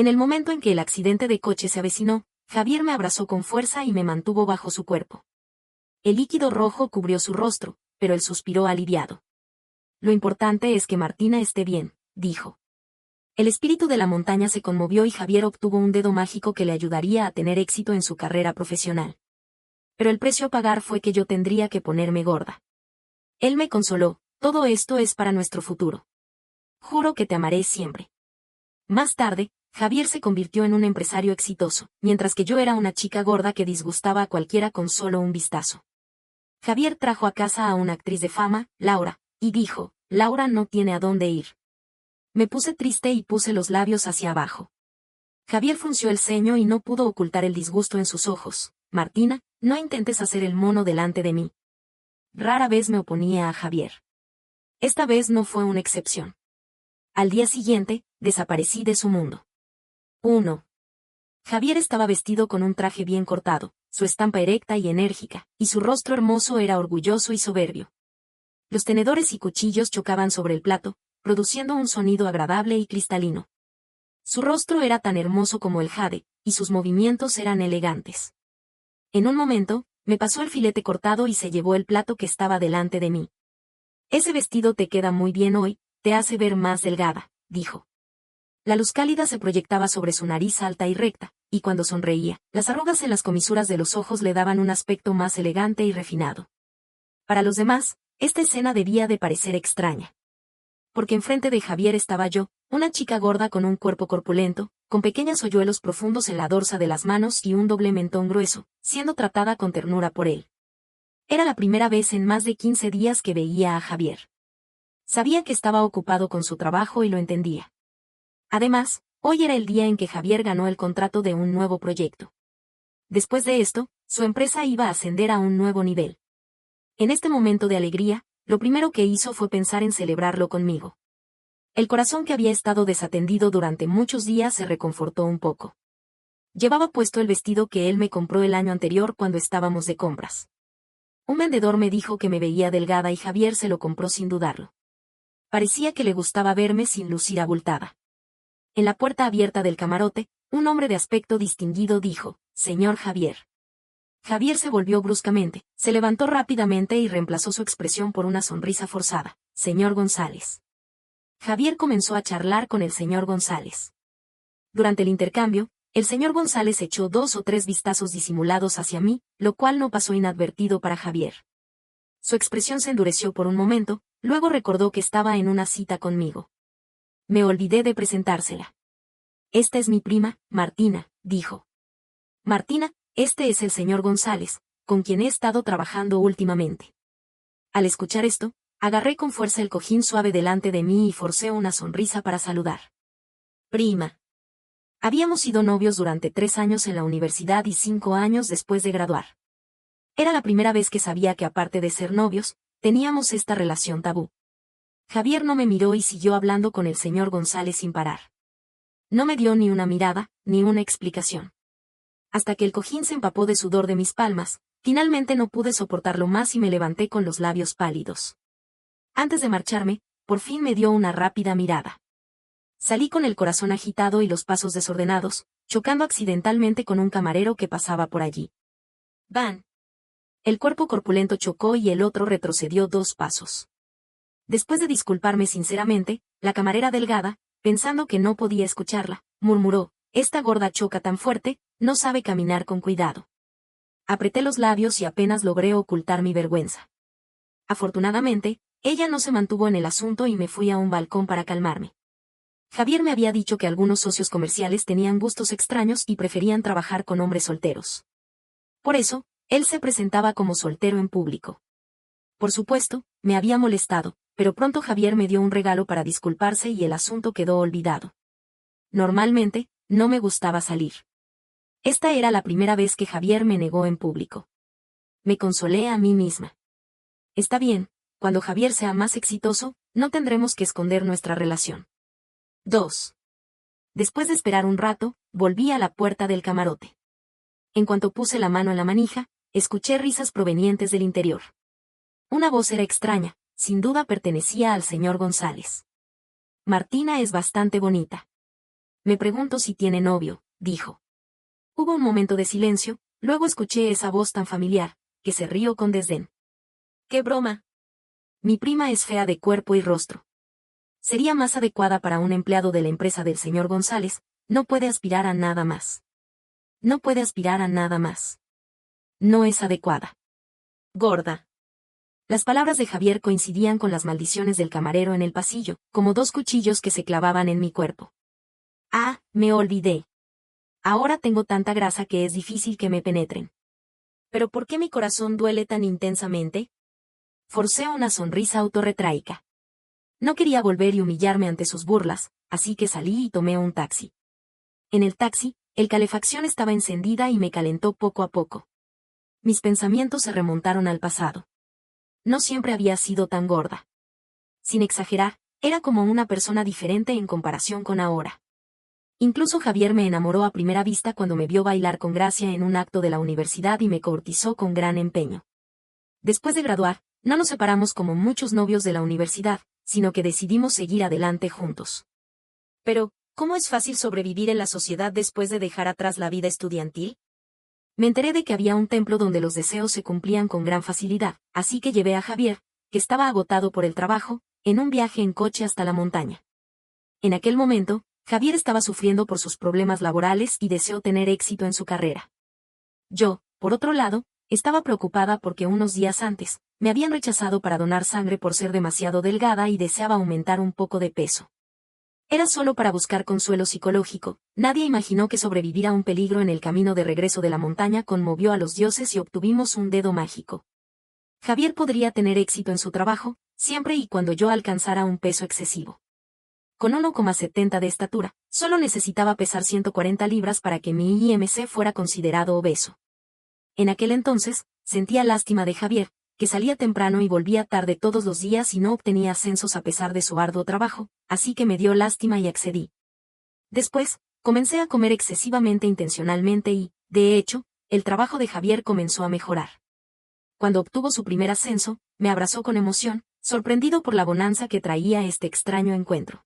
En el momento en que el accidente de coche se avecinó, Javier me abrazó con fuerza y me mantuvo bajo su cuerpo. El líquido rojo cubrió su rostro, pero él suspiró aliviado. Lo importante es que Martina esté bien, dijo. El espíritu de la montaña se conmovió y Javier obtuvo un dedo mágico que le ayudaría a tener éxito en su carrera profesional. Pero el precio a pagar fue que yo tendría que ponerme gorda. Él me consoló, todo esto es para nuestro futuro. Juro que te amaré siempre. Más tarde, Javier se convirtió en un empresario exitoso, mientras que yo era una chica gorda que disgustaba a cualquiera con solo un vistazo. Javier trajo a casa a una actriz de fama, Laura, y dijo, Laura no tiene a dónde ir. Me puse triste y puse los labios hacia abajo. Javier frunció el ceño y no pudo ocultar el disgusto en sus ojos. Martina, no intentes hacer el mono delante de mí. Rara vez me oponía a Javier. Esta vez no fue una excepción. Al día siguiente, desaparecí de su mundo. 1. Javier estaba vestido con un traje bien cortado, su estampa erecta y enérgica, y su rostro hermoso era orgulloso y soberbio. Los tenedores y cuchillos chocaban sobre el plato, produciendo un sonido agradable y cristalino. Su rostro era tan hermoso como el jade, y sus movimientos eran elegantes. En un momento, me pasó el filete cortado y se llevó el plato que estaba delante de mí. Ese vestido te queda muy bien hoy, te hace ver más delgada, dijo. La luz cálida se proyectaba sobre su nariz alta y recta, y cuando sonreía, las arrugas en las comisuras de los ojos le daban un aspecto más elegante y refinado. Para los demás, esta escena debía de parecer extraña. Porque enfrente de Javier estaba yo, una chica gorda con un cuerpo corpulento, con pequeños hoyuelos profundos en la dorsa de las manos y un doble mentón grueso, siendo tratada con ternura por él. Era la primera vez en más de 15 días que veía a Javier. Sabía que estaba ocupado con su trabajo y lo entendía. Además, hoy era el día en que Javier ganó el contrato de un nuevo proyecto. Después de esto, su empresa iba a ascender a un nuevo nivel. En este momento de alegría, lo primero que hizo fue pensar en celebrarlo conmigo. El corazón que había estado desatendido durante muchos días se reconfortó un poco. Llevaba puesto el vestido que él me compró el año anterior cuando estábamos de compras. Un vendedor me dijo que me veía delgada y Javier se lo compró sin dudarlo. Parecía que le gustaba verme sin lucir abultada. En la puerta abierta del camarote, un hombre de aspecto distinguido dijo, «Señor Javier». Javier se volvió bruscamente, se levantó rápidamente y reemplazó su expresión por una sonrisa forzada. «Señor González». Javier comenzó a charlar con el señor González. Durante el intercambio, el señor González echó 2 o 3 vistazos disimulados hacia mí, lo cual no pasó inadvertido para Javier. Su expresión se endureció por un momento, luego recordó que estaba en una cita conmigo. Me olvidé de presentársela. «Esta es mi prima, Martina», dijo. «Martina, este es el señor González, con quien he estado trabajando últimamente». Al escuchar esto, agarré con fuerza el cojín suave delante de mí y forcé una sonrisa para saludar. «Prima». Habíamos sido novios durante 3 años en la universidad y 5 años después de graduar. Era la primera vez que sabía que aparte de ser novios, teníamos esta relación tabú. Javier no me miró y siguió hablando con el señor González sin parar. No me dio ni una mirada, ni una explicación. Hasta que el cojín se empapó de sudor de mis palmas, finalmente no pude soportarlo más y me levanté con los labios pálidos. Antes de marcharme, por fin me dio una rápida mirada. Salí con el corazón agitado y los pasos desordenados, chocando accidentalmente con un camarero que pasaba por allí. ¡Van! El cuerpo corpulento chocó y el otro retrocedió 2 pasos. Después de disculparme sinceramente, la camarera delgada, pensando que no podía escucharla, murmuró, «Esta gorda choca tan fuerte, no sabe caminar con cuidado». Apreté los labios y apenas logré ocultar mi vergüenza. Afortunadamente, ella no se mantuvo en el asunto y me fui a un balcón para calmarme. Javier me había dicho que algunos socios comerciales tenían gustos extraños y preferían trabajar con hombres solteros. Por eso, él se presentaba como soltero en público. Por supuesto, me había molestado, pero pronto Javier me dio un regalo para disculparse y el asunto quedó olvidado. Normalmente, no me gustaba salir. Esta era la primera vez que Javier me negó en público. Me consolé a mí misma. Está bien, cuando Javier sea más exitoso, no tendremos que esconder nuestra relación. 2. Después de esperar un rato, volví a la puerta del camarote. En cuanto puse la mano en la manija, escuché risas provenientes del interior. Una voz era extraña, sin duda pertenecía al señor González. «Martina es bastante bonita». Me pregunto si tiene novio, dijo. Hubo un momento de silencio, luego escuché esa voz tan familiar, que se rió con desdén. ¡Qué broma! Mi prima es fea de cuerpo y rostro. Sería más adecuada para un empleado de la empresa del señor González, no puede aspirar a nada más. No puede aspirar a nada más. No es adecuada. Gorda. Las palabras de Javier coincidían con las maldiciones del camarero en el pasillo, como dos cuchillos que se clavaban en mi cuerpo. Ah, me olvidé. Ahora tengo tanta grasa que es difícil que me penetren. ¿Pero por qué mi corazón duele tan intensamente? Forcé una sonrisa autorretráica. No quería volver y humillarme ante sus burlas, así que salí y tomé un taxi. En el taxi, el calefacción estaba encendida y me calentó poco a poco. Mis pensamientos se remontaron al pasado. No siempre había sido tan gorda. Sin exagerar, era como una persona diferente en comparación con ahora. Incluso Javier me enamoró a primera vista cuando me vio bailar con gracia en un acto de la universidad y me courtisó con gran empeño. Después de graduar, no nos separamos como muchos novios de la universidad, sino que decidimos seguir adelante juntos. Pero, ¿cómo es fácil sobrevivir en la sociedad después de dejar atrás la vida estudiantil? Me enteré de que había un templo donde los deseos se cumplían con gran facilidad, así que llevé a Javier, que estaba agotado por el trabajo, en un viaje en coche hasta la montaña. En aquel momento, Javier estaba sufriendo por sus problemas laborales y deseó tener éxito en su carrera. Yo, por otro lado, estaba preocupada porque unos días antes, me habían rechazado para donar sangre por ser demasiado delgada y deseaba aumentar un poco de peso. Era solo para buscar consuelo psicológico, nadie imaginó que sobrevivir a un peligro en el camino de regreso de la montaña conmovió a los dioses y obtuvimos un dedo mágico. Javier podría tener éxito en su trabajo, siempre y cuando yo alcanzara un peso excesivo. Con 1,70 de estatura, solo necesitaba pesar 140 libras para que mi IMC fuera considerado obeso. En aquel entonces, sentía lástima de Javier, que salía temprano y volvía tarde todos los días y no obtenía ascensos a pesar de su arduo trabajo, así que me dio lástima y accedí. Después, comencé a comer excesivamente intencionalmente y, de hecho, el trabajo de Javier comenzó a mejorar. Cuando obtuvo su primer ascenso, me abrazó con emoción, sorprendido por la bonanza que traía este extraño encuentro.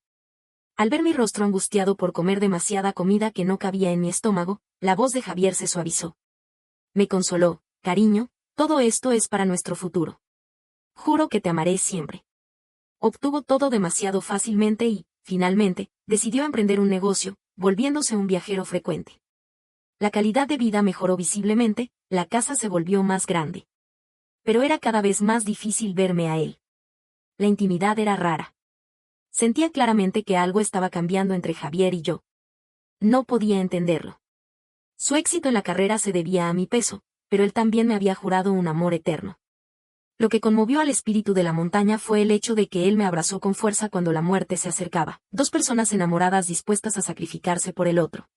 Al ver mi rostro angustiado por comer demasiada comida que no cabía en mi estómago, la voz de Javier se suavizó. Me consoló, cariño, todo esto es para nuestro futuro. Juro que te amaré siempre. Obtuvo todo demasiado fácilmente y, finalmente, decidió emprender un negocio, volviéndose un viajero frecuente. La calidad de vida mejoró visiblemente, la casa se volvió más grande. Pero era cada vez más difícil verme a él. La intimidad era rara. Sentía claramente que algo estaba cambiando entre Javier y yo. No podía entenderlo. Su éxito en la carrera se debía a mi peso, pero él también me había jurado un amor eterno. Lo que conmovió al espíritu de la montaña fue el hecho de que él me abrazó con fuerza cuando la muerte se acercaba, dos personas enamoradas dispuestas a sacrificarse por el otro.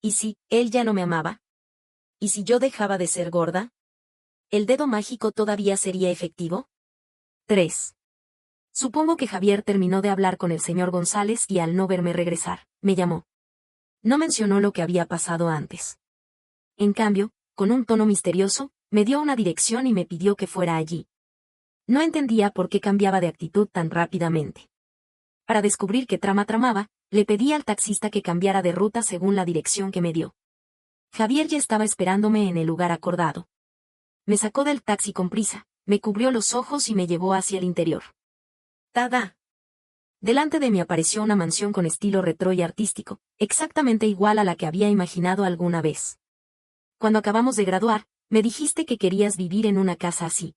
¿Y si él ya no me amaba? ¿Y si yo dejaba de ser gorda? ¿El dedo mágico todavía sería efectivo? 3. Supongo que Javier terminó de hablar con el señor González y al no verme regresar, me llamó. No mencionó lo que había pasado antes. En cambio, con un tono misterioso, me dio una dirección y me pidió que fuera allí. No entendía por qué cambiaba de actitud tan rápidamente. Para descubrir qué trama tramaba, le pedí al taxista que cambiara de ruta según la dirección que me dio. Javier ya estaba esperándome en el lugar acordado. Me sacó del taxi con prisa, me cubrió los ojos y me llevó hacia el interior. ¡Tada! Delante de mí apareció una mansión con estilo retro y artístico, exactamente igual a la que había imaginado alguna vez. Cuando acabamos de graduar, me dijiste que querías vivir en una casa así.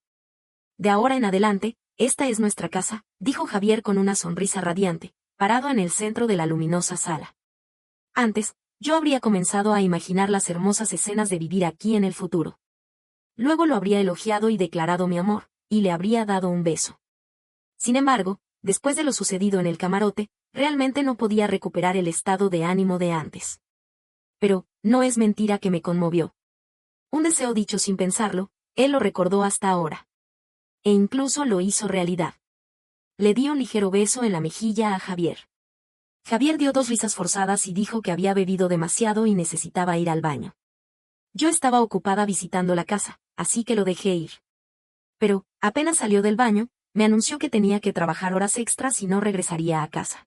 De ahora en adelante, esta es nuestra casa, dijo Javier con una sonrisa radiante, parado en el centro de la luminosa sala. Antes, yo habría comenzado a imaginar las hermosas escenas de vivir aquí en el futuro. Luego lo habría elogiado y declarado mi amor, y le habría dado un beso. Sin embargo, después de lo sucedido en el camarote, realmente no podía recuperar el estado de ánimo de antes. Pero, no es mentira que me conmovió. Un deseo dicho sin pensarlo, él lo recordó hasta ahora. E incluso lo hizo realidad. Le di un ligero beso en la mejilla a Javier. Javier dio dos risas forzadas y dijo que había bebido demasiado y necesitaba ir al baño. Yo estaba ocupada visitando la casa, así que lo dejé ir. Pero, apenas salió del baño, me anunció que tenía que trabajar horas extras y no regresaría a casa.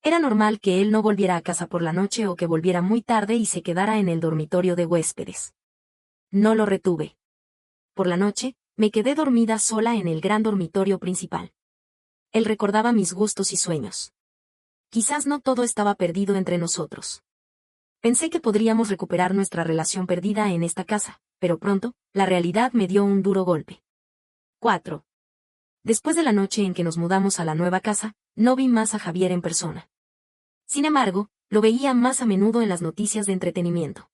Era normal que él no volviera a casa por la noche o que volviera muy tarde y se quedara en el dormitorio de huéspedes. No lo retuve. Por la noche, me quedé dormida sola en el gran dormitorio principal. Él recordaba mis gustos y sueños. Quizás no todo estaba perdido entre nosotros. Pensé que podríamos recuperar nuestra relación perdida en esta casa, pero pronto, la realidad me dio un duro golpe. 4. Después de la noche en que nos mudamos a la nueva casa, no vi más a Javier en persona. Sin embargo, lo veía más a menudo en las noticias de entretenimiento.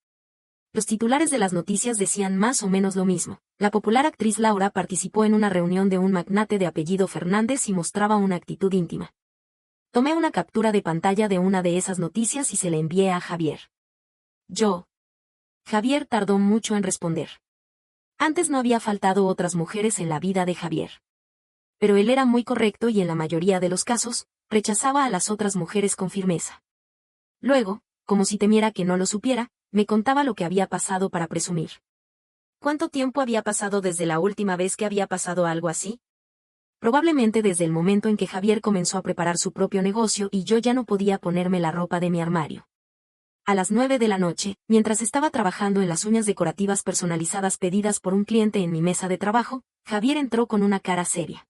Los titulares de las noticias decían más o menos lo mismo. La popular actriz Laura participó en una reunión de un magnate de apellido Fernández y mostraba una actitud íntima. Tomé una captura de pantalla de una de esas noticias y se la envié a Javier. Javier tardó mucho en responder. Antes no había faltado otras mujeres en la vida de Javier. Pero él era muy correcto y en la mayoría de los casos, rechazaba a las otras mujeres con firmeza. Luego, como si temiera que no lo supiera, me contaba lo que había pasado para presumir. ¿Cuánto tiempo había pasado desde la última vez que había pasado algo así? Probablemente desde el momento en que Javier comenzó a preparar su propio negocio y yo ya no podía ponerme la ropa de mi armario. A las 9 de la noche, mientras estaba trabajando en las uñas decorativas personalizadas pedidas por un cliente en mi mesa de trabajo, Javier entró con una cara seria.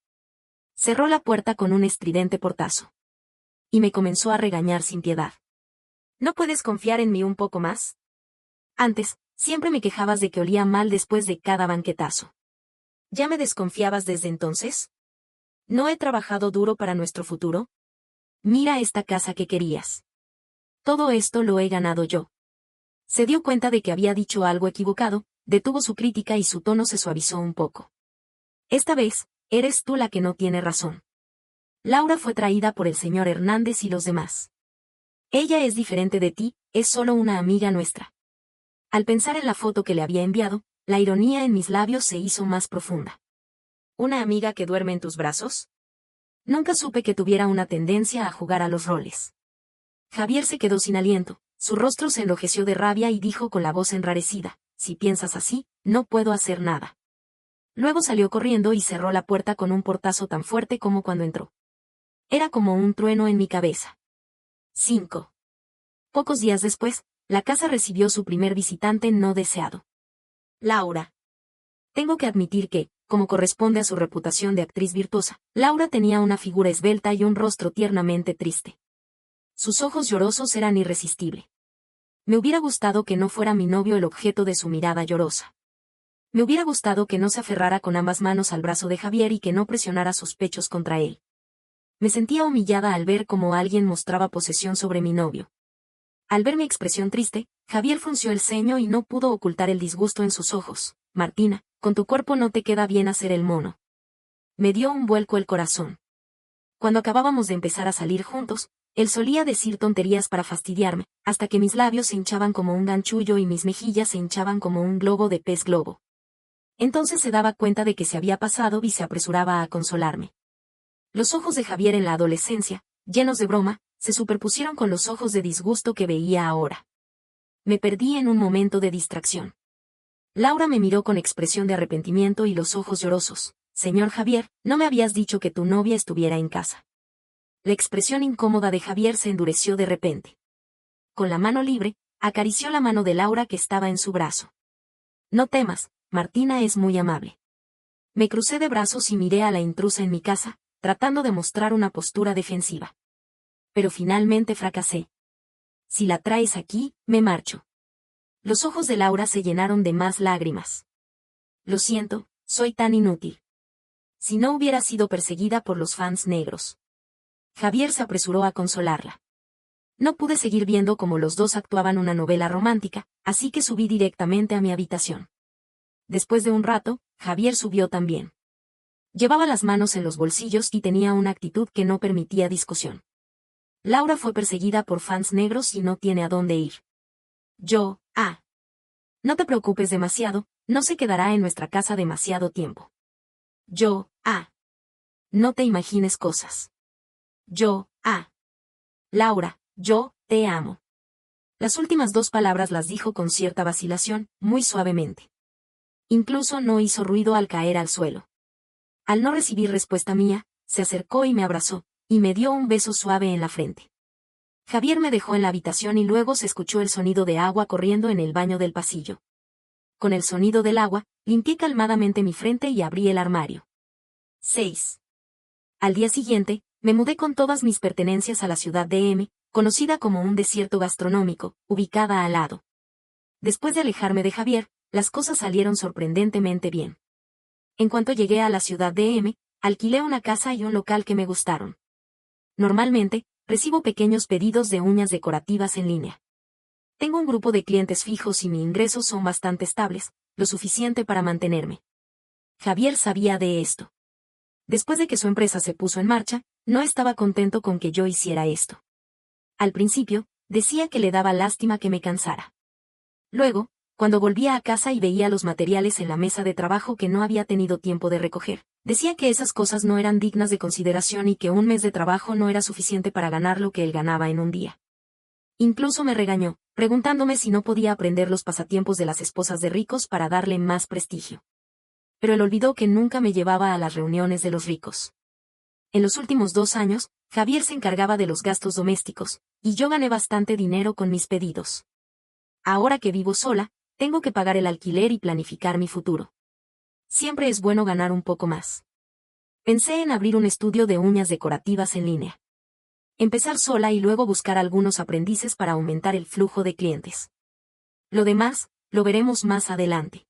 Cerró la puerta con un estridente portazo. Y me comenzó a regañar sin piedad. ¿No puedes confiar en mí un poco más? Antes, siempre me quejabas de que olía mal después de cada banquetazo. ¿Ya me desconfiabas desde entonces? ¿No he trabajado duro para nuestro futuro? Mira esta casa que querías. Todo esto lo he ganado yo. Se dio cuenta de que había dicho algo equivocado, detuvo su crítica y su tono se suavizó un poco. Esta vez, eres tú la que no tiene razón. Laura fue traída por el señor Hernández y los demás. Ella es diferente de ti, es solo una amiga nuestra. Al pensar en la foto que le había enviado, la ironía en mis labios se hizo más profunda. ¿Una amiga que duerme en tus brazos? Nunca supe que tuviera una tendencia a jugar a los roles. Javier se quedó sin aliento, su rostro se enrojeció de rabia y dijo con la voz enrarecida, si piensas así, no puedo hacer nada. Luego salió corriendo y cerró la puerta con un portazo tan fuerte como cuando entró. Era como un trueno en mi cabeza. 5. Pocos días después, la casa recibió su primer visitante no deseado. Laura. Tengo que admitir que, como corresponde a su reputación de actriz virtuosa, Laura tenía una figura esbelta y un rostro tiernamente triste. Sus ojos llorosos eran irresistibles. Me hubiera gustado que no fuera mi novio el objeto de su mirada llorosa. Me hubiera gustado que no se aferrara con ambas manos al brazo de Javier y que no presionara sus pechos contra él. Me sentía humillada al ver cómo alguien mostraba posesión sobre mi novio. Al ver mi expresión triste, Javier frunció el ceño y no pudo ocultar el disgusto en sus ojos. Martina, con tu cuerpo no te queda bien hacer el mono. Me dio un vuelco el corazón. Cuando acabábamos de empezar a salir juntos, él solía decir tonterías para fastidiarme, hasta que mis labios se hinchaban como un ganchullo y mis mejillas se hinchaban como un globo de pez globo. Entonces se daba cuenta de que se había pasado y se apresuraba a consolarme. Los ojos de Javier en la adolescencia, llenos de broma, se superpusieron con los ojos de disgusto que veía ahora. Me perdí en un momento de distracción. Laura me miró con expresión de arrepentimiento y los ojos llorosos. Señor Javier, no me habías dicho que tu novia estuviera en casa. La expresión incómoda de Javier se endureció de repente. Con la mano libre, acarició la mano de Laura que estaba en su brazo. No temas, Martina es muy amable. Me crucé de brazos y miré a la intrusa en mi casa, tratando de mostrar una postura defensiva. Pero finalmente fracasé. Si la traes aquí, me marcho. Los ojos de Laura se llenaron de más lágrimas. Lo siento, soy tan inútil. Si no hubiera sido perseguida por los fans negros. Javier se apresuró a consolarla. No pude seguir viendo cómo los dos actuaban una novela romántica, así que subí directamente a mi habitación. Después de un rato, Javier subió también. Llevaba las manos en los bolsillos y tenía una actitud que no permitía discusión. Laura fue perseguida por fans negros y no tiene a dónde ir. No te preocupes demasiado, no se quedará en nuestra casa demasiado tiempo. No te imagines cosas. Laura, yo, te amo. Las últimas dos palabras las dijo con cierta vacilación, muy suavemente. Incluso no hizo ruido al caer al suelo. Al no recibir respuesta mía, se acercó y me abrazó, y me dio un beso suave en la frente. Javier me dejó en la habitación y luego se escuchó el sonido de agua corriendo en el baño del pasillo. Con el sonido del agua, limpié calmadamente mi frente y abrí el armario. 6. Al día siguiente, me mudé con todas mis pertenencias a la ciudad de M, conocida como un desierto gastronómico, ubicada al lado. Después de alejarme de Javier, las cosas salieron sorprendentemente bien. En cuanto llegué a la ciudad de M, alquilé una casa y un local que me gustaron. Normalmente, recibo pequeños pedidos de uñas decorativas en línea. Tengo un grupo de clientes fijos y mis ingresos son bastante estables, lo suficiente para mantenerme. Javier sabía de esto. Después de que su empresa se puso en marcha, no estaba contento con que yo hiciera esto. Al principio, decía que le daba lástima que me cansara. Luego, cuando volvía a casa y veía los materiales en la mesa de trabajo que no había tenido tiempo de recoger, decía que esas cosas no eran dignas de consideración y que un mes de trabajo no era suficiente para ganar lo que él ganaba en un día. Incluso me regañó, preguntándome si no podía aprender los pasatiempos de las esposas de ricos para darle más prestigio. Pero él olvidó que nunca me llevaba a las reuniones de los ricos. En los últimos 2 años, Javier se encargaba de los gastos domésticos, y yo gané bastante dinero con mis pedidos. Ahora que vivo sola, tengo que pagar el alquiler y planificar mi futuro. Siempre es bueno ganar un poco más. Pensé en abrir un estudio de uñas decorativas en línea. Empezar sola y luego buscar algunos aprendices para aumentar el flujo de clientes. Lo demás, lo veremos más adelante.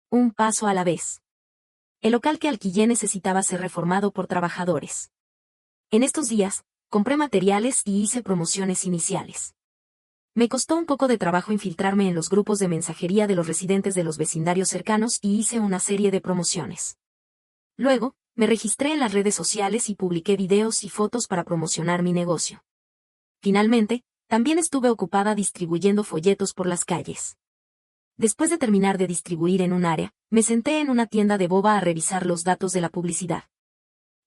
Un paso a la vez. El local que alquilé necesitaba ser reformado por trabajadores. En estos días, compré materiales y hice promociones iniciales. Me costó un poco de trabajo infiltrarme en los grupos de mensajería de los residentes de los vecindarios cercanos y hice una serie de promociones. Luego, me registré en las redes sociales y publiqué videos y fotos para promocionar mi negocio. Finalmente, también estuve ocupada distribuyendo folletos por las calles. Después de terminar de distribuir en un área, me senté en una tienda de boba a revisar los datos de la publicidad.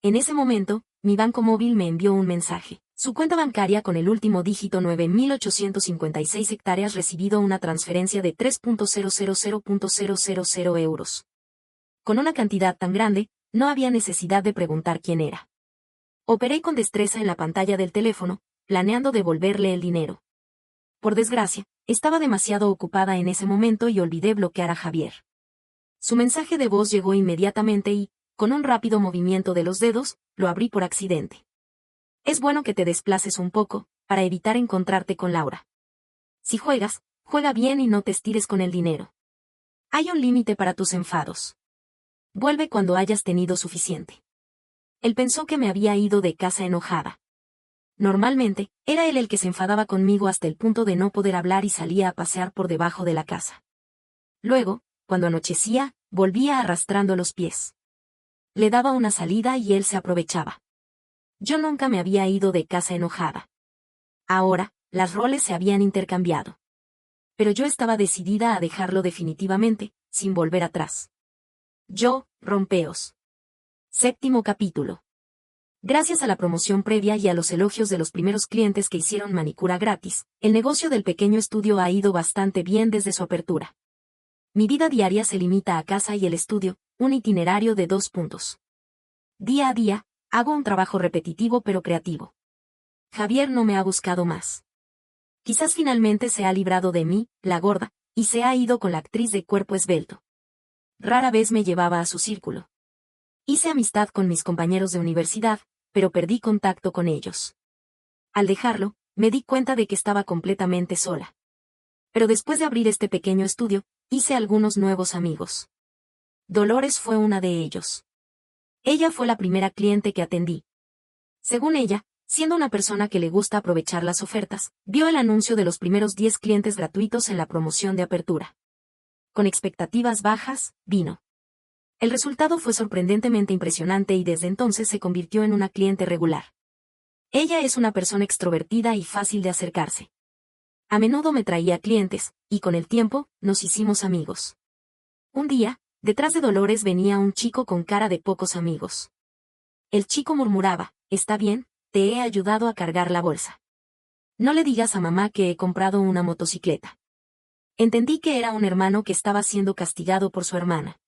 En ese momento, mi banco móvil me envió un mensaje. Su cuenta bancaria con el último dígito 9.856 hectáreas recibido una transferencia de 3.000.000 euros. Con una cantidad tan grande, no había necesidad de preguntar quién era. Operé con destreza en la pantalla del teléfono, planeando devolverle el dinero. Por desgracia, estaba demasiado ocupada en ese momento y olvidé bloquear a Javier. Su mensaje de voz llegó inmediatamente y, con un rápido movimiento de los dedos, lo abrí por accidente. Es bueno que te desplaces un poco, para evitar encontrarte con Laura. Si juegas, juega bien y no te estires con el dinero. Hay un límite para tus enfados. Vuelve cuando hayas tenido suficiente. Él pensó que me había ido de casa enojada. Normalmente, era él el que se enfadaba conmigo hasta el punto de no poder hablar y salía a pasear por debajo de la casa. Luego, cuando anochecía, volvía arrastrando los pies. Le daba una salida y él se aprovechaba. Yo nunca me había ido de casa enojada. Ahora, las roles se habían intercambiado. Pero yo estaba decidida a dejarlo definitivamente, sin volver atrás. Yo, rompeos. 7º capítulo. Gracias a la promoción previa y a los elogios de los primeros clientes que hicieron manicura gratis, el negocio del pequeño estudio ha ido bastante bien desde su apertura. Mi vida diaria se limita a casa y el estudio, un itinerario de 2 puntos. Día a día, hago un trabajo repetitivo pero creativo. Javier no me ha buscado más. Quizás finalmente se ha librado de mí, la gorda, y se ha ido con la actriz de cuerpo esbelto. Rara vez me llevaba a su círculo. Hice amistad con mis compañeros de universidad, pero perdí contacto con ellos. Al dejarlo, me di cuenta de que estaba completamente sola. Pero después de abrir este pequeño estudio, hice algunos nuevos amigos. Dolores fue una de ellos. Ella fue la primera cliente que atendí. Según ella, siendo una persona que le gusta aprovechar las ofertas, vio el anuncio de los primeros 10 clientes gratuitos en la promoción de apertura. Con expectativas bajas, vino. El resultado fue sorprendentemente impresionante y desde entonces se convirtió en una cliente regular. Ella es una persona extrovertida y fácil de acercarse. A menudo me traía clientes, y con el tiempo, nos hicimos amigos. Un día, detrás de Dolores venía un chico con cara de pocos amigos. El chico murmuraba, «Está bien, te he ayudado a cargar la bolsa. No le digas a mamá que he comprado una motocicleta». Entendí que era un hermano que estaba siendo castigado por su hermana.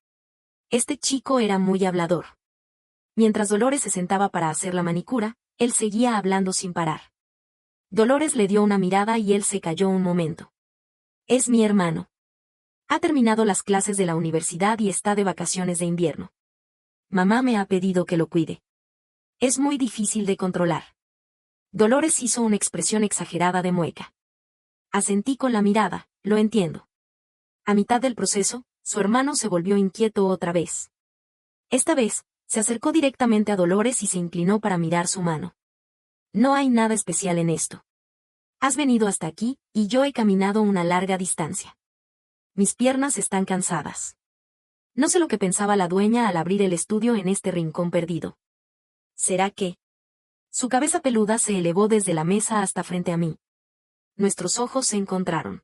Este chico era muy hablador. Mientras Dolores se sentaba para hacer la manicura, él seguía hablando sin parar. Dolores le dio una mirada y él se calló un momento. Es mi hermano. Ha terminado las clases de la universidad y está de vacaciones de invierno. Mamá me ha pedido que lo cuide. Es muy difícil de controlar. Dolores hizo una expresión exagerada de mueca. Asentí con la mirada, lo entiendo. A mitad del proceso, su hermano se volvió inquieto otra vez. Esta vez, se acercó directamente a Dolores y se inclinó para mirar su mano. No hay nada especial en esto. Has venido hasta aquí, y yo he caminado una larga distancia. Mis piernas están cansadas. No sé lo que pensaba la dueña al abrir el estudio en este rincón perdido. ¿Será que? Su cabeza peluda se elevó desde la mesa hasta frente a mí. Nuestros ojos se encontraron.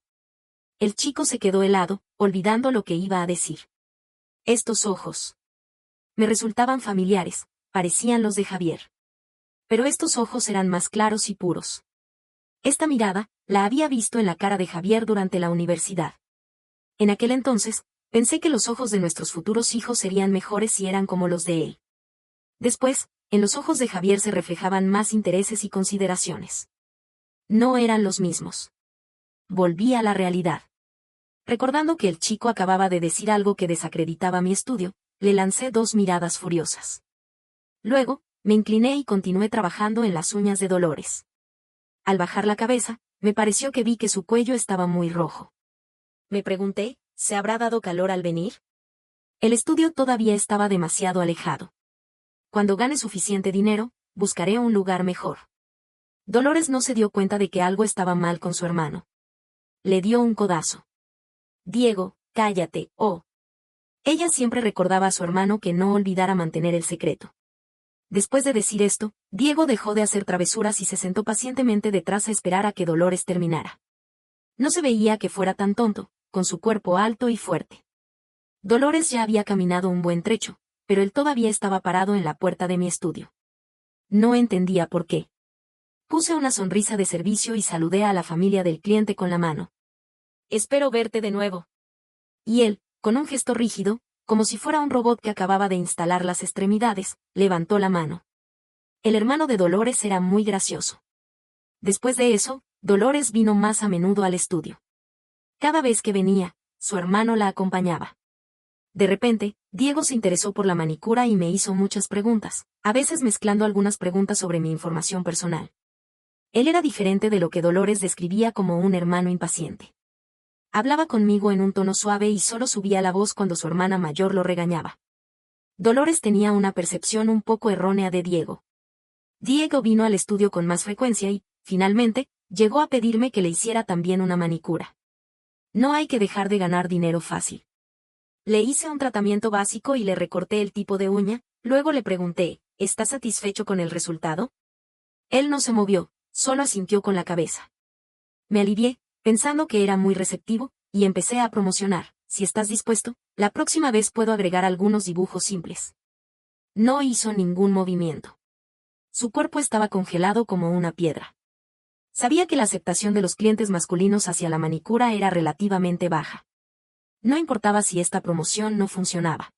El chico se quedó helado, olvidando lo que iba a decir. Estos ojos. Me resultaban familiares, parecían los de Javier. Pero estos ojos eran más claros y puros. Esta mirada, la había visto en la cara de Javier durante la universidad. En aquel entonces, pensé que los ojos de nuestros futuros hijos serían mejores si eran como los de él. Después, en los ojos de Javier se reflejaban más intereses y consideraciones. No eran los mismos. Volví a la realidad. Recordando que el chico acababa de decir algo que desacreditaba mi estudio, le lancé 2 miradas furiosas. Luego, me incliné y continué trabajando en las uñas de Dolores. Al bajar la cabeza, me pareció que vi que su cuello estaba muy rojo. Me pregunté, ¿se habrá dado calor al venir? El estudio todavía estaba demasiado alejado. Cuando gane suficiente dinero, buscaré un lugar mejor. Dolores no se dio cuenta de que algo estaba mal con su hermano. Le dio un codazo. Diego, cállate, oh. Ella siempre recordaba a su hermano que no olvidara mantener el secreto. Después de decir esto, Diego dejó de hacer travesuras y se sentó pacientemente detrás a esperar a que Dolores terminara. No se veía que fuera tan tonto, con su cuerpo alto y fuerte. Dolores ya había caminado un buen trecho, pero él todavía estaba parado en la puerta de mi estudio. No entendía por qué. Puse una sonrisa de servicio y saludé a la familia del cliente con la mano. Espero verte de nuevo. Y él, con un gesto rígido, como si fuera un robot que acababa de instalar las extremidades, levantó la mano. El hermano de Dolores era muy gracioso. Después de eso, Dolores vino más a menudo al estudio. Cada vez que venía, su hermano la acompañaba. De repente, Diego se interesó por la manicura y me hizo muchas preguntas, a veces mezclando algunas preguntas sobre mi información personal. Él era diferente de lo que Dolores describía como un hermano impaciente. Hablaba conmigo en un tono suave y solo subía la voz cuando su hermana mayor lo regañaba. Dolores tenía una percepción un poco errónea de Diego. Diego vino al estudio con más frecuencia y, finalmente, llegó a pedirme que le hiciera también una manicura. No hay que dejar de ganar dinero fácil. Le hice un tratamiento básico y le recorté el tipo de uña, luego le pregunté, ¿estás satisfecho con el resultado? Él no se movió, solo asintió con la cabeza. Me alivié, pensando que era muy receptivo, y empecé a promocionar, si estás dispuesto, la próxima vez puedo agregar algunos dibujos simples. No hizo ningún movimiento. Su cuerpo estaba congelado como una piedra. Sabía que la aceptación de los clientes masculinos hacia la manicura era relativamente baja. No importaba si esta promoción no funcionaba.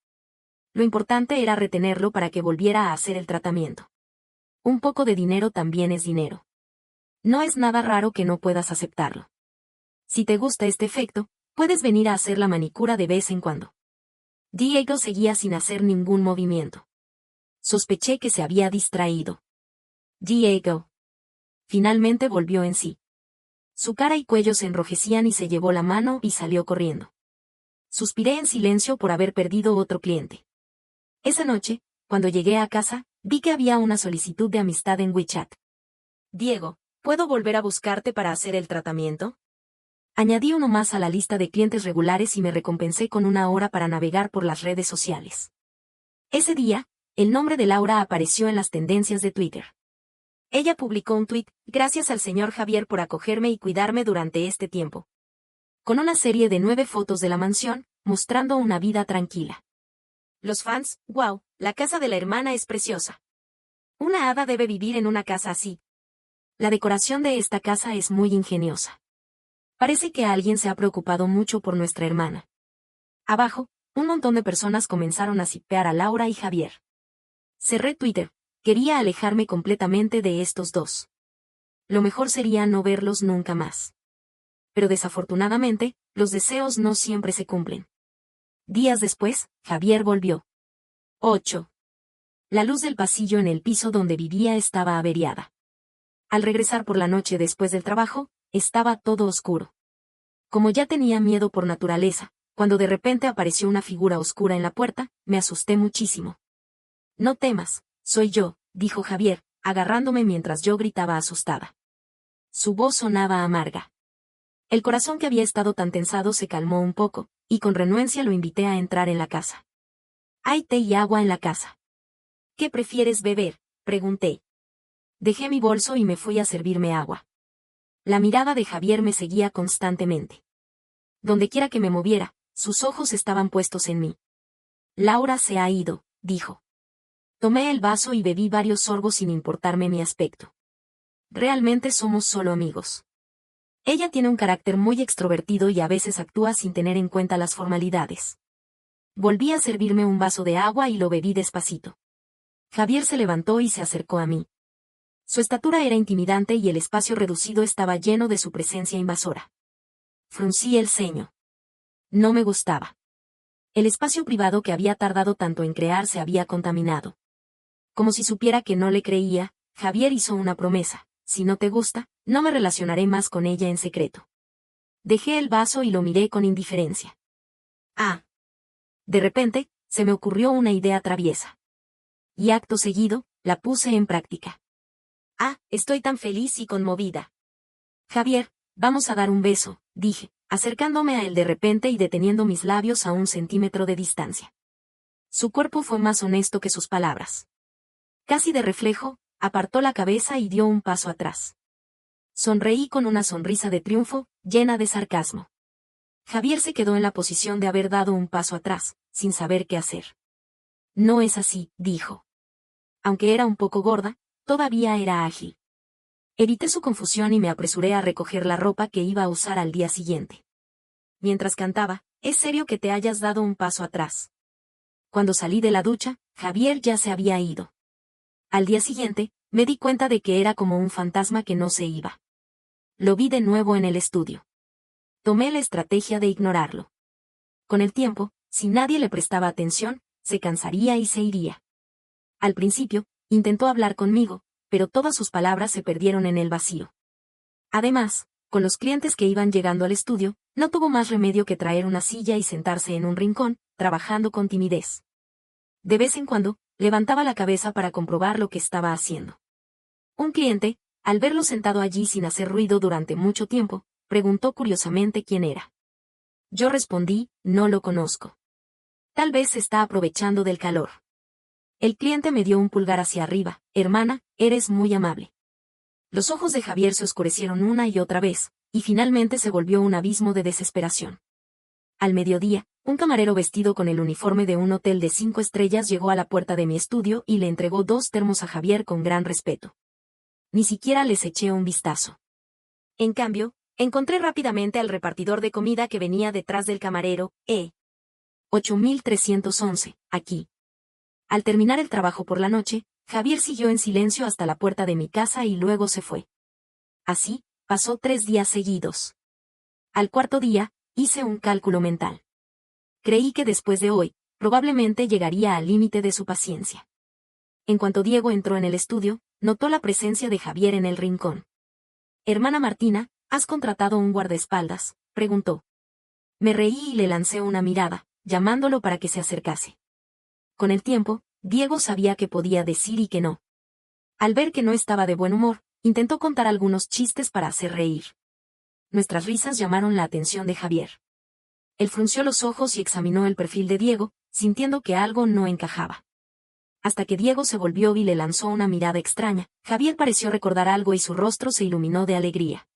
Lo importante era retenerlo para que volviera a hacer el tratamiento. Un poco de dinero también es dinero. No es nada raro que no puedas aceptarlo. Si te gusta este efecto, puedes venir a hacer la manicura de vez en cuando. Diego seguía sin hacer ningún movimiento. Sospeché que se había distraído. Diego. Finalmente volvió en sí. Su cara y cuello se enrojecían y se llevó la mano y salió corriendo. Suspiré en silencio por haber perdido otro cliente. Esa noche, cuando llegué a casa, vi que había una solicitud de amistad en WeChat. Diego, ¿puedo volver a buscarte para hacer el tratamiento? Añadí uno más a la lista de clientes regulares y me recompensé con 1 hora para navegar por las redes sociales. Ese día, el nombre de Laura apareció en las tendencias de Twitter. Ella publicó un tuit, gracias al señor Javier por acogerme y cuidarme durante este tiempo. Con una serie de 9 fotos de la mansión, mostrando una vida tranquila. Los fans, wow, la casa de la hermana es preciosa. Una hada debe vivir en una casa así. La decoración de esta casa es muy ingeniosa. Parece que alguien se ha preocupado mucho por nuestra hermana. Abajo, un montón de personas comenzaron a sipear a Laura y Javier. Cerré Twitter, quería alejarme completamente de estos dos. lo mejor sería no verlos nunca más. Pero desafortunadamente, los deseos no siempre se cumplen. Días después, Javier volvió. 8. La luz del pasillo en el piso donde vivía estaba averiada. Al regresar por la noche después del trabajo, estaba todo oscuro. Como ya tenía miedo por naturaleza, cuando de repente apareció una figura oscura en la puerta, me asusté muchísimo. No temas, soy yo, dijo Javier, agarrándome mientras yo gritaba asustada. Su voz sonaba amarga. El corazón que había estado tan tensado se calmó un poco, y con renuencia lo invité a entrar en la casa. ¿Hay té y agua en la casa? ¿Qué prefieres beber?, pregunté. Dejé mi bolso y me fui a servirme agua. La mirada de Javier me seguía constantemente. Dondequiera que me moviera, sus ojos estaban puestos en mí. Laura se ha ido, dijo. Tomé el vaso y bebí varios sorbos sin importarme mi aspecto. Realmente somos solo amigos. Ella tiene un carácter muy extrovertido y a veces actúa sin tener en cuenta las formalidades. Volví a servirme un vaso de agua y lo bebí despacito. Javier se levantó y se acercó a mí. Su estatura era intimidante y el espacio reducido estaba lleno de su presencia invasora. Fruncí el ceño. No me gustaba. El espacio privado que había tardado tanto en crear se había contaminado. Como si supiera que no le creía, Javier hizo una promesa: si no te gusta, no me relacionaré más con ella en secreto. Dejé el vaso y lo miré con indiferencia. Ah. De repente, se me ocurrió una idea traviesa. Y acto seguido, la puse en práctica. Ah, estoy tan feliz y conmovida. Javier, vamos a dar un beso, dije, acercándome a él de repente y deteniendo mis labios a 1 centímetro de distancia. Su cuerpo fue más honesto que sus palabras. Casi de reflejo, apartó la cabeza y dio un paso atrás. Sonreí con una sonrisa de triunfo, llena de sarcasmo. Javier se quedó en la posición de haber dado un paso atrás, sin saber qué hacer. No es así, dijo. Aunque era un poco gorda, todavía era ágil. Evité su confusión y me apresuré a recoger la ropa que iba a usar al día siguiente. Mientras cantaba, ¿es serio que te hayas dado un paso atrás? Cuando salí de la ducha, Javier ya se había ido. Al día siguiente, me di cuenta de que era como un fantasma que no se iba. Lo vi de nuevo en el estudio. Tomé la estrategia de ignorarlo. Con el tiempo, si nadie le prestaba atención, se cansaría y se iría. Al principio, intentó hablar conmigo, pero todas sus palabras se perdieron en el vacío. Además, con los clientes que iban llegando al estudio, no tuvo más remedio que traer una silla y sentarse en un rincón, trabajando con timidez. De vez en cuando, levantaba la cabeza para comprobar lo que estaba haciendo. Un cliente, al verlo sentado allí sin hacer ruido durante mucho tiempo, preguntó curiosamente quién era. Yo respondí, no lo conozco. Tal vez se está aprovechando del calor. El cliente me dio un pulgar hacia arriba. Hermana, eres muy amable. Los ojos de Javier se oscurecieron una y otra vez, y finalmente se volvió un abismo de desesperación. Al mediodía, un camarero vestido con el uniforme de un hotel de 5 estrellas llegó a la puerta de mi estudio y le entregó 2 termos a Javier con gran respeto. Ni siquiera les eché un vistazo. En cambio, encontré rápidamente al repartidor de comida que venía detrás del camarero, 8311, aquí. Al terminar el trabajo por la noche, Javier siguió en silencio hasta la puerta de mi casa y luego se fue. Así, pasó 3 días seguidos. Al cuarto día, hice un cálculo mental. Creí que después de hoy, probablemente llegaría al límite de su paciencia. En cuanto Diego entró en el estudio, notó la presencia de Javier en el rincón. Hermana Martina, ¿has contratado un guardaespaldas?, preguntó. Me reí y le lancé una mirada, llamándolo para que se acercase. Con el tiempo, Diego sabía qué podía decir y qué no. Al ver que no estaba de buen humor, intentó contar algunos chistes para hacer reír. Nuestras risas llamaron la atención de Javier. Él frunció los ojos y examinó el perfil de Diego, sintiendo que algo no encajaba. Hasta que Diego se volvió y le lanzó una mirada extraña, Javier pareció recordar algo y su rostro se iluminó de alegría.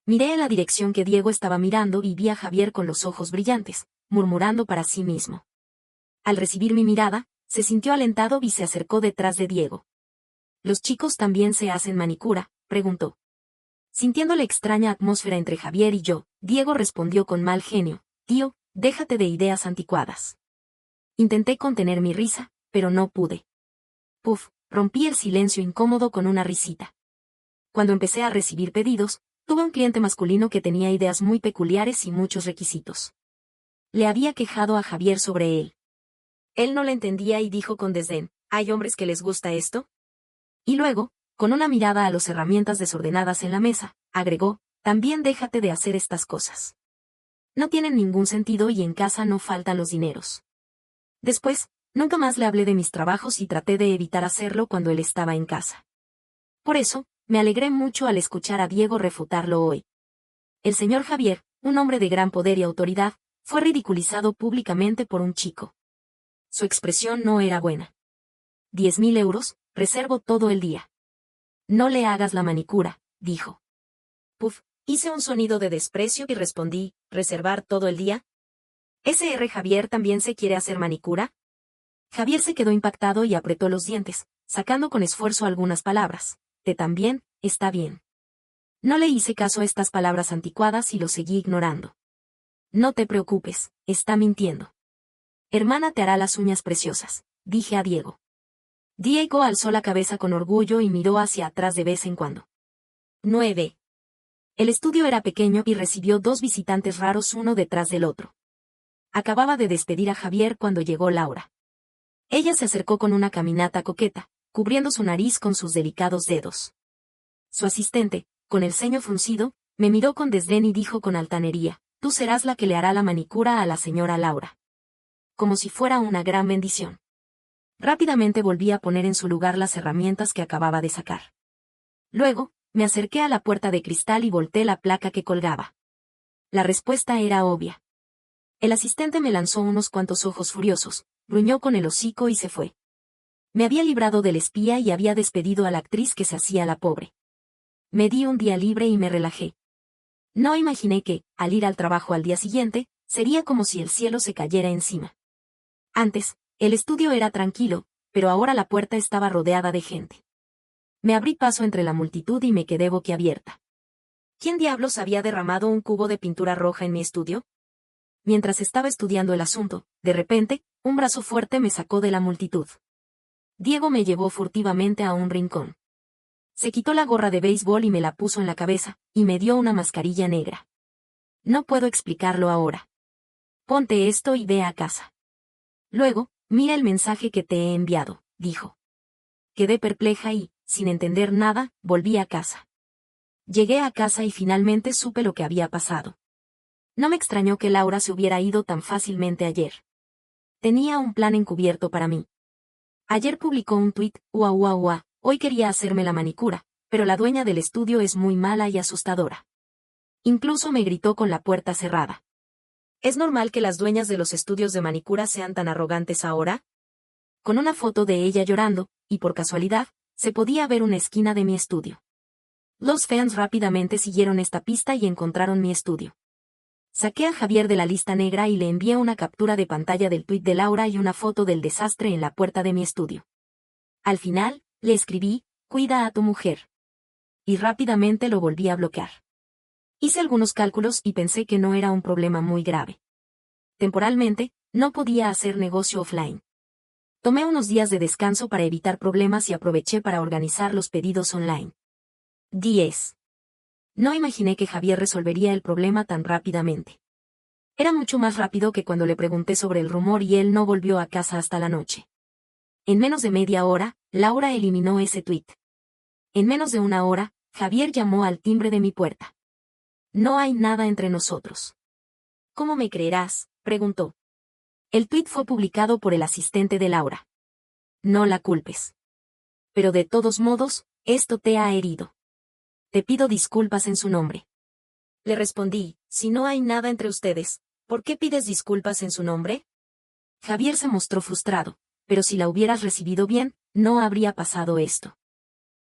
Miré en la dirección que Diego estaba mirando y vi a Javier con los ojos brillantes, murmurando para sí mismo. Al recibir mi mirada, se sintió alentado y se acercó detrás de Diego. ¿Los chicos también se hacen manicura?, preguntó. Sintiendo la extraña atmósfera entre Javier y yo, Diego respondió con mal genio, tío, déjate de ideas anticuadas. Intenté contener mi risa, pero no pude. Puf, rompí el silencio incómodo con una risita. cuando empecé a recibir pedidos, tuve un cliente masculino que tenía ideas muy peculiares y muchos requisitos. Le había quejado a Javier sobre él. Él no lo entendía y dijo con desdén, ¿hay hombres que les gusta esto? Y luego, con una mirada a las herramientas desordenadas en la mesa, agregó, también déjate de hacer estas cosas. No tienen ningún sentido y en casa no faltan los dineros. Después, nunca más le hablé de mis trabajos y traté de evitar hacerlo cuando él estaba en casa. Por eso, me alegré mucho al escuchar a Diego refutarlo hoy. El señor Javier, un hombre de gran poder y autoridad, fue ridiculizado públicamente por un chico. Su expresión no era buena. 10.000 euros, reservo todo el día. No le hagas la manicura, dijo. Puf, hice un sonido de desprecio y respondí, ¿reservar todo el día? ¿Sr. Javier también se quiere hacer manicura? Javier se quedó impactado y apretó los dientes, sacando con esfuerzo algunas palabras. Te también, está bien. No le hice caso a estas palabras anticuadas y lo seguí ignorando. No te preocupes, está mintiendo. Hermana te hará las uñas preciosas, dije a Diego. Diego alzó la cabeza con orgullo y miró hacia atrás de vez en cuando. 9. El estudio era pequeño y recibió 2 visitantes raros uno detrás del otro. Acababa de despedir a Javier cuando llegó Laura. Ella se acercó con una caminata coqueta, cubriendo su nariz con sus delicados dedos. Su asistente, con el ceño fruncido, me miró con desdén y dijo con altanería, tú serás la que le hará la manicura a la señora Laura. Como si fuera una gran bendición. Rápidamente volví a poner en su lugar las herramientas que acababa de sacar. Luego, me acerqué a la puerta de cristal y volteé la placa que colgaba. La respuesta era obvia. El asistente me lanzó unos cuantos ojos furiosos, gruñó con el hocico y se fue. Me había librado del espía y había despedido a la actriz que se hacía la pobre. Me di un día libre y me relajé. No imaginé que, al ir al trabajo al día siguiente, sería como si el cielo se cayera encima. Antes, el estudio era tranquilo, pero ahora la puerta estaba rodeada de gente. Me abrí paso entre la multitud y me quedé boquiabierta. ¿Quién diablos había derramado un cubo de pintura roja en mi estudio? Mientras estaba estudiando el asunto, de repente, un brazo fuerte me sacó de la multitud. Diego me llevó furtivamente a un rincón. Se quitó la gorra de béisbol y me la puso en la cabeza, y me dio una mascarilla negra. No puedo explicarlo ahora. Ponte esto y ve a casa. Luego, mira el mensaje que te he enviado, dijo. Quedé perpleja y, sin entender nada, volví a casa. Llegué a casa y finalmente supe lo que había pasado. No me extrañó que Laura se hubiera ido tan fácilmente ayer. Tenía un plan encubierto para mí. Ayer publicó un tuit, ua ua ua, hoy quería hacerme la manicura, pero la dueña del estudio es muy mala y asustadora. Incluso me gritó con la puerta cerrada. ¿Es normal que las dueñas de los estudios de manicura sean tan arrogantes ahora? Con una foto de ella llorando, y por casualidad, se podía ver una esquina de mi estudio. Los fans rápidamente siguieron esta pista y encontraron mi estudio. Saqué a Javier de la lista negra y le envié una captura de pantalla del tuit de Laura y una foto del desastre en la puerta de mi estudio. Al final, le escribí, cuida a tu mujer. Y rápidamente lo volví a bloquear. Hice algunos cálculos y pensé que no era un problema muy grave. Temporalmente, no podía hacer negocio offline. Tomé unos días de descanso para evitar problemas y aproveché para organizar los pedidos online. 10. No imaginé que Javier resolvería el problema tan rápidamente. Era mucho más rápido que cuando le pregunté sobre el rumor y él no volvió a casa hasta la noche. En menos de media hora, Laura eliminó ese tuit. En menos de una hora, Javier llamó al timbre de mi puerta. No hay nada entre nosotros. ¿Cómo me creerás?, preguntó. El tuit fue publicado por el asistente de Laura. No la culpes. Pero de todos modos, esto te ha herido. Te pido disculpas en su nombre. Le respondí, si no hay nada entre ustedes, ¿por qué pides disculpas en su nombre? Javier se mostró frustrado, pero si la hubieras recibido bien, no habría pasado esto.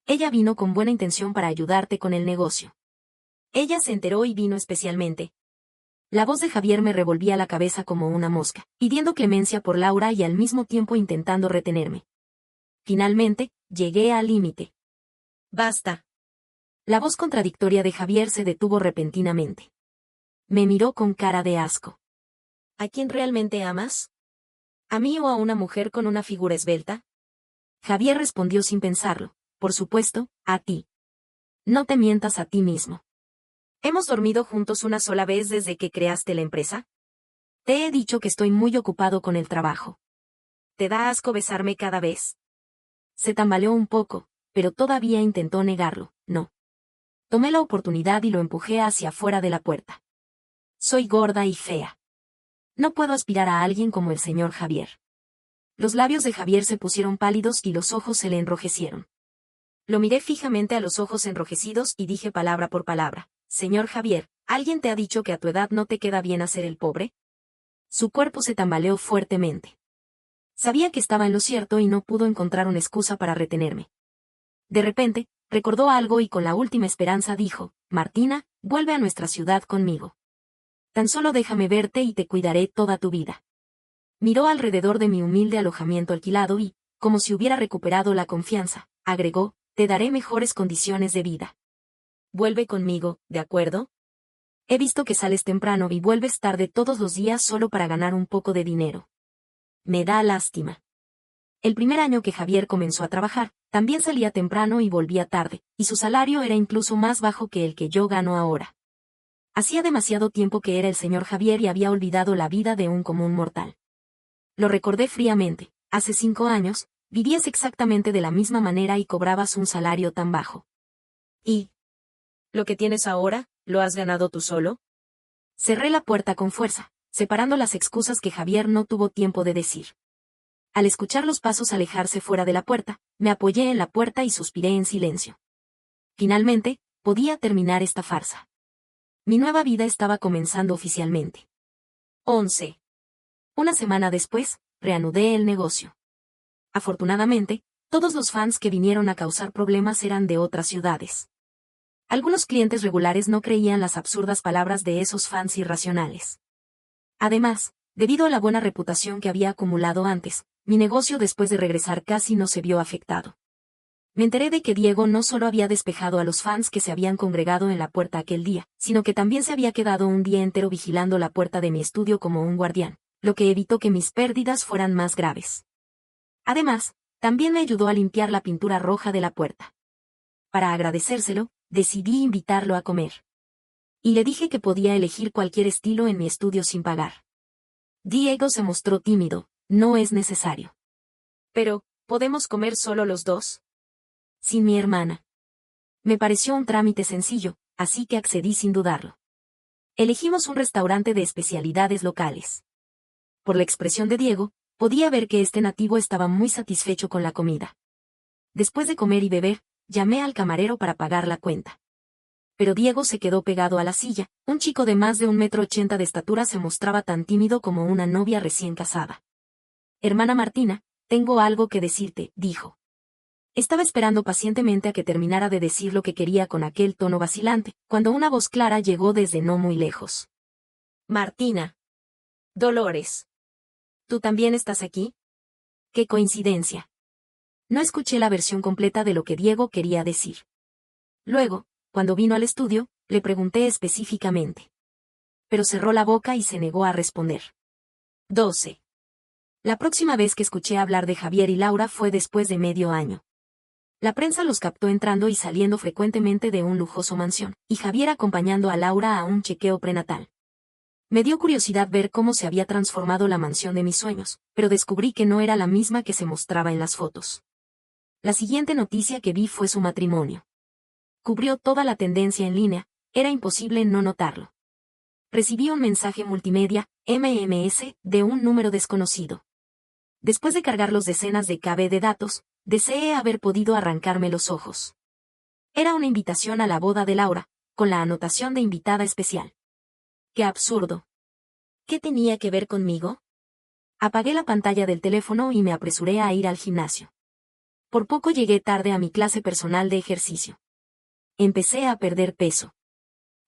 Ella vino con buena intención para ayudarte con el negocio. Ella se enteró y vino especialmente. La voz de Javier me revolvía la cabeza como una mosca, pidiendo clemencia por Laura y al mismo tiempo intentando retenerme. Finalmente, llegué al límite. Basta. La voz contradictoria de Javier se detuvo repentinamente. Me miró con cara de asco. ¿A quién realmente amas? ¿A mí o a una mujer con una figura esbelta? Javier respondió sin pensarlo, por supuesto, a ti. No te mientas a ti mismo. ¿Hemos dormido juntos una sola vez desde que creaste la empresa? Te he dicho que estoy muy ocupado con el trabajo. ¿Te da asco besarme cada vez? Se tambaleó un poco, pero todavía intentó negarlo. No. Tomé la oportunidad y lo empujé hacia afuera de la puerta. Soy gorda y fea. No puedo aspirar a alguien como el señor Javier. Los labios de Javier se pusieron pálidos y los ojos se le enrojecieron. Lo miré fijamente a los ojos enrojecidos y dije palabra por palabra: Señor Javier, ¿alguien te ha dicho que a tu edad no te queda bien hacer el pobre? Su cuerpo se tambaleó fuertemente. Sabía que estaba en lo cierto y no pudo encontrar una excusa para retenerme. De repente, recordó algo y con la última esperanza dijo: Martina, vuelve a nuestra ciudad conmigo. Tan solo déjame verte y te cuidaré toda tu vida. Miró alrededor de mi humilde alojamiento alquilado y, como si hubiera recuperado la confianza, agregó: te daré mejores condiciones de vida. Vuelve conmigo, ¿de acuerdo? He visto que sales temprano y vuelves tarde todos los días solo para ganar un poco de dinero. Me da lástima. El primer año que Javier comenzó a trabajar, también salía temprano y volvía tarde, y su salario era incluso más bajo que el que yo gano ahora. Hacía demasiado tiempo que era el señor Javier y había olvidado la vida de un común mortal. Lo recordé fríamente: hace 5 años, vivías exactamente de la misma manera y cobrabas un salario tan bajo. ¿Y lo que tienes ahora, lo has ganado tú solo? Cerré la puerta con fuerza, separando las excusas que Javier no tuvo tiempo de decir. Al escuchar los pasos alejarse fuera de la puerta, me apoyé en la puerta y suspiré en silencio. Finalmente, podía terminar esta farsa. Mi nueva vida estaba comenzando oficialmente. 11. Una semana después, reanudé el negocio. Afortunadamente, todos los fans que vinieron a causar problemas eran de otras ciudades. Algunos clientes regulares no creían las absurdas palabras de esos fans irracionales. Además, debido a la buena reputación que había acumulado antes, mi negocio después de regresar casi no se vio afectado. Me enteré de que Diego no solo había despejado a los fans que se habían congregado en la puerta aquel día, sino que también se había quedado un día entero vigilando la puerta de mi estudio como un guardián, lo que evitó que mis pérdidas fueran más graves. Además, también me ayudó a limpiar la pintura roja de la puerta. Para agradecérselo, decidí invitarlo a comer. Y le dije que podía elegir cualquier estilo en mi estudio sin pagar. Diego se mostró tímido: no es necesario. Pero, ¿podemos comer solo los dos? Sin mi hermana. Me pareció un trámite sencillo, así que accedí sin dudarlo. Elegimos un restaurante de especialidades locales. Por la expresión de Diego, podía ver que este nativo estaba muy satisfecho con la comida. Después de comer y beber, llamé al camarero para pagar la cuenta. Pero Diego se quedó pegado a la silla. Un chico de más de 1,80 m de estatura se mostraba tan tímido como una novia recién casada. Hermana Martina, tengo algo que decirte, dijo. Estaba esperando pacientemente a que terminara de decir lo que quería con aquel tono vacilante, cuando una voz clara llegó desde no muy lejos. Martina. Dolores. ¿Tú también estás aquí? ¡Qué coincidencia! No escuché la versión completa de lo que Diego quería decir. Luego, cuando vino al estudio, le pregunté específicamente. Pero cerró la boca y se negó a responder. 12. La próxima vez que escuché hablar de Javier y Laura fue después de medio año. La prensa los captó entrando y saliendo frecuentemente de un lujoso mansión, y Javier acompañando a Laura a un chequeo prenatal. Me dio curiosidad ver cómo se había transformado la mansión de mis sueños, pero descubrí que no era la misma que se mostraba en las fotos. La siguiente noticia que vi fue su matrimonio. Cubrió toda la tendencia en línea, era imposible no notarlo. Recibí un mensaje multimedia, MMS, de un número desconocido. Después de cargar los decenas de KB de datos, deseé haber podido arrancarme los ojos. Era una invitación a la boda de Laura, con la anotación de invitada especial. ¡Qué absurdo! ¿Qué tenía que ver conmigo? Apagué la pantalla del teléfono y me apresuré a ir al gimnasio. Por poco llegué tarde a mi clase personal de ejercicio. Empecé a perder peso.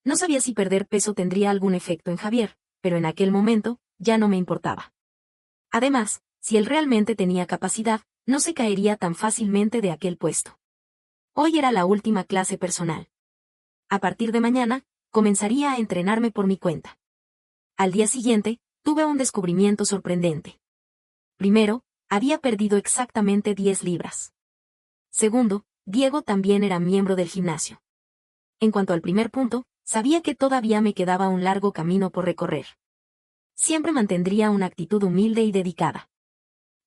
No sabía si perder peso tendría algún efecto en Javier, pero en aquel momento, ya no me importaba. Además, si él realmente tenía capacidad, no se caería tan fácilmente de aquel puesto. Hoy era la última clase personal. A partir de mañana, comenzaría a entrenarme por mi cuenta. Al día siguiente, tuve un descubrimiento sorprendente. Primero, había perdido exactamente 10 libras. Segundo, Diego también era miembro del gimnasio. En cuanto al primer punto, sabía que todavía me quedaba un largo camino por recorrer. Siempre mantendría una actitud humilde y dedicada.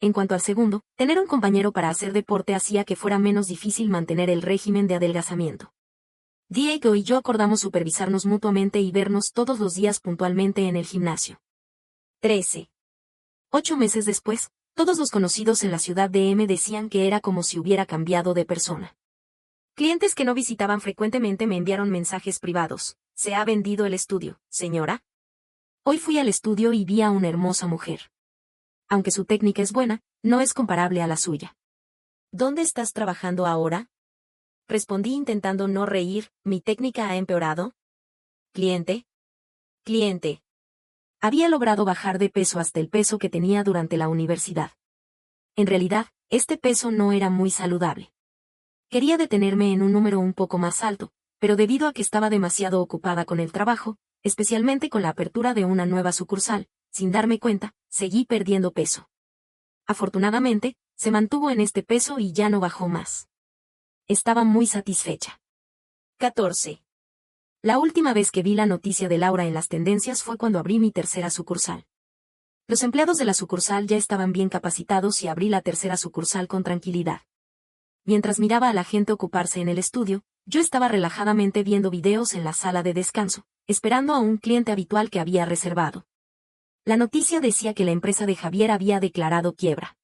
En cuanto al segundo, tener un compañero para hacer deporte hacía que fuera menos difícil mantener el régimen de adelgazamiento. Diego y yo acordamos supervisarnos mutuamente y vernos todos los días puntualmente en el gimnasio. 13. 8 meses después, todos los conocidos en la ciudad de M decían que era como si hubiera cambiado de persona. Clientes que no visitaban frecuentemente me enviaron mensajes privados. ¿Se ha vendido el estudio, señora? Hoy fui al estudio y vi a una hermosa mujer. Aunque su técnica es buena, no es comparable a la suya. ¿Dónde estás trabajando ahora? Respondí intentando no reír. ¿Mi técnica ha empeorado? Cliente. Había logrado bajar de peso hasta el peso que tenía durante la universidad. En realidad, este peso no era muy saludable. Quería detenerme en un número un poco más alto, pero debido a que estaba demasiado ocupada con el trabajo, especialmente con la apertura de una nueva sucursal, sin darme cuenta, seguí perdiendo peso. Afortunadamente, se mantuvo en este peso y ya no bajó más. Estaba muy satisfecha. 14. La última vez que vi la noticia de Laura en las tendencias fue cuando abrí mi tercera sucursal. Los empleados de la sucursal ya estaban bien capacitados y abrí la tercera sucursal con tranquilidad. Mientras miraba a la gente ocuparse en el estudio, yo estaba relajadamente viendo videos en la sala de descanso, esperando a un cliente habitual que había reservado. La noticia decía que la empresa de Javier había declarado quiebra.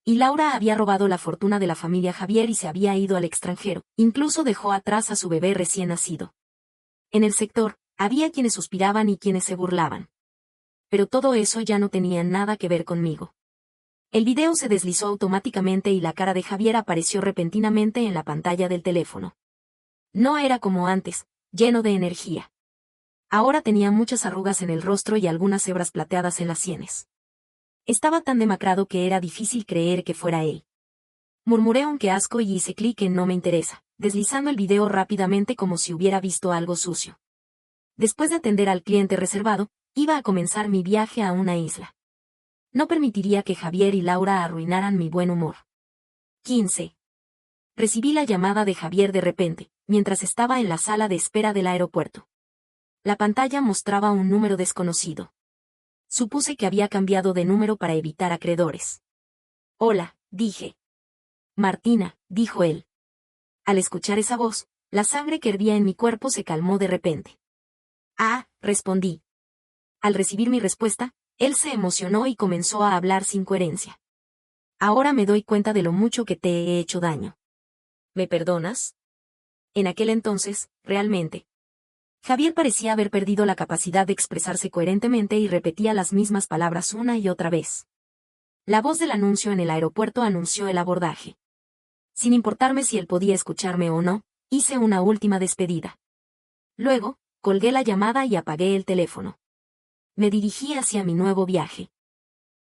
Y Laura había robado la fortuna de la familia Javier y se había ido al extranjero, incluso dejó atrás a su bebé recién nacido. En el sector, había quienes suspiraban y quienes se burlaban. Pero todo eso ya no tenía nada que ver conmigo. El video se deslizó automáticamente y la cara de Javier apareció repentinamente en la pantalla del teléfono. No era como antes, lleno de energía. Ahora tenía muchas arrugas en el rostro y algunas hebras plateadas en las sienes. Estaba tan demacrado que era difícil creer que fuera él. Murmuré un qué asco y hice clic en no me interesa, deslizando el video rápidamente como si hubiera visto algo sucio. Después de atender al cliente reservado, iba a comenzar mi viaje a una isla. No permitiría que Javier y Laura arruinaran mi buen humor. 15. Recibí la llamada de Javier de repente, mientras estaba en la sala de espera del aeropuerto. La pantalla mostraba un número desconocido. Supuse que había cambiado de número para evitar acreedores. Hola, dije. Martina, dijo él. Al escuchar esa voz, la sangre que hervía en mi cuerpo se calmó de repente. Ah, respondí. Al recibir mi respuesta, él se emocionó y comenzó a hablar sin coherencia. Ahora me doy cuenta de lo mucho que te he hecho daño. ¿Me perdonas? En aquel entonces, realmente. Javier parecía haber perdido la capacidad de expresarse coherentemente y repetía las mismas palabras una y otra vez. La voz del anuncio en el aeropuerto anunció el abordaje. Sin importarme si él podía escucharme o no, hice una última despedida. Luego, colgué la llamada y apagué el teléfono. Me dirigí hacia mi nuevo viaje.